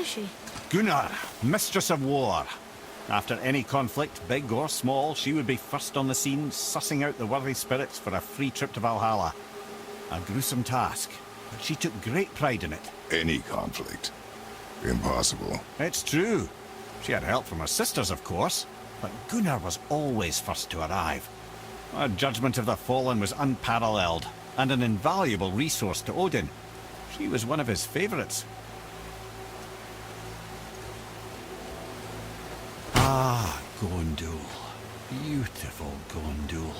is she? Gunnar, mistress of war. After any conflict, big or small, she would be first on the scene, sussing out the worthy spirits for a free trip to Valhalla. A gruesome task, but she took great pride in it. Any conflict. Impossible. It's true. She had help from her sisters, of course, but Gunnar was always first to arrive. Her judgment of the fallen was unparalleled, and an invaluable resource to Odin. She was one of his favourites. Ah, Gondul. Beautiful Gondul.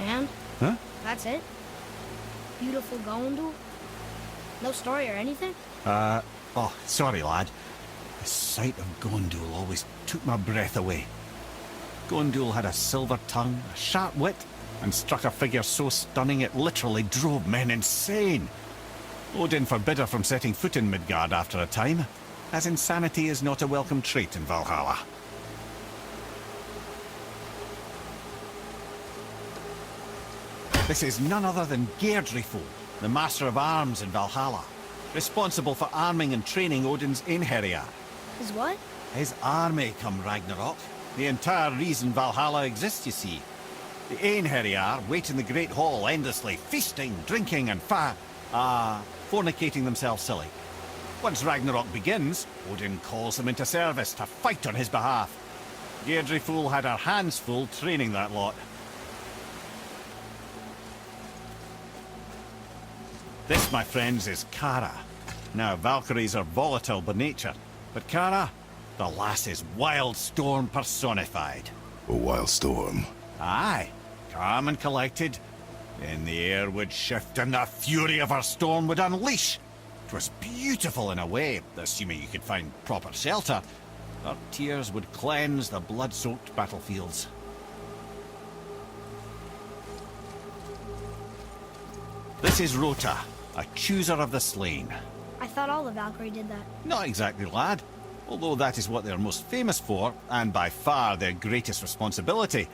And? Huh? That's it? Beautiful Gondul? No story or anything? Oh, sorry, lad. The sight of Gondul always took my breath away. Gondul had a silver tongue, a sharp wit, and struck a figure so stunning it literally drove men insane. Odin forbid her from setting foot in Midgard after a time, as insanity is not a welcome trait in Valhalla. This is none other than Geirdriful, the master of arms in Valhalla, responsible for arming and training Odin's Einherjar. His what? His army come Ragnarok. The entire reason Valhalla exists, you see. The Einherjar wait in the Great Hall endlessly, feasting, drinking, and fornicating themselves silly. Once Ragnarok begins, Odin calls them into service to fight on his behalf. Geirdriful had her hands full training that lot. This, my friends, is Kara. Now, Valkyries are volatile by nature, but Kara, the lass is wild storm personified. A wild storm. Aye, calm and collected. Then the air would shift and the fury of her storm would unleash. 'Twas beautiful in a way, assuming you could find proper shelter. Her tears would cleanse the blood-soaked battlefields. This is Rota, a chooser of the slain. I thought all the Valkyrie did that. Not exactly, lad. Although that is what they're most famous for, and by far their greatest responsibility.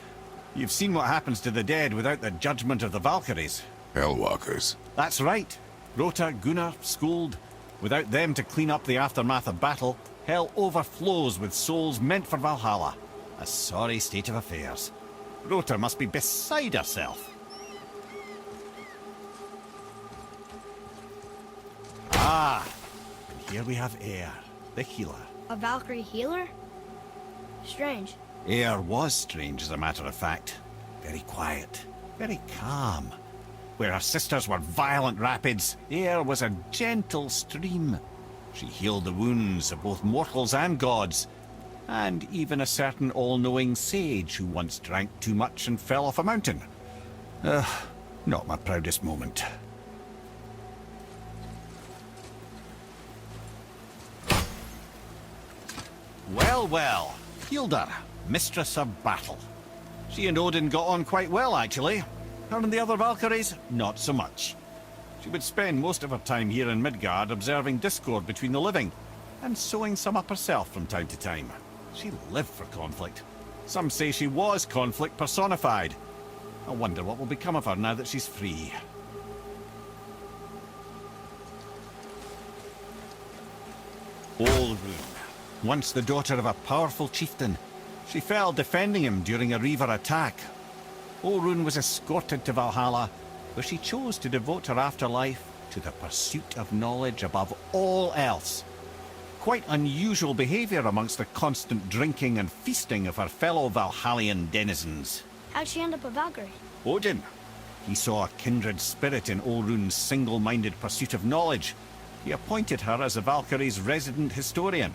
You've seen what happens to the dead without the judgment of the Valkyries. Hellwalkers. That's right. Rota, Gunnar, Skuld. Without them to clean up the aftermath of battle, hell overflows with souls meant for Valhalla. A sorry state of affairs. Rota must be beside herself. Ah, and here we have Eir, the healer. A Valkyrie healer? Strange. Eir was strange, as a matter of fact. Very quiet, very calm. Where her sisters were violent rapids, Eir was a gentle stream. She healed the wounds of both mortals and gods, and even a certain all-knowing sage who once drank too much and fell off a mountain. Not my proudest moment. Well, well, Hildr, mistress of battle. She and Odin got on quite well, actually. Her and the other Valkyries, not so much. She would spend most of her time here in Midgard observing discord between the living, and sewing some up herself from time to time. She lived for conflict. Some say she was conflict personified. I wonder what will become of her now that she's free. Olrun, once the daughter of a powerful chieftain. She fell defending him during a Reaver attack. Olrun was escorted to Valhalla, where she chose to devote her afterlife to the pursuit of knowledge above all else. Quite unusual behavior amongst the constant drinking and feasting of her fellow Valhallian denizens. How'd she end up a Valkyrie? Odin. He saw a kindred spirit in Olrun's single-minded pursuit of knowledge. He appointed her as the Valkyrie's resident historian.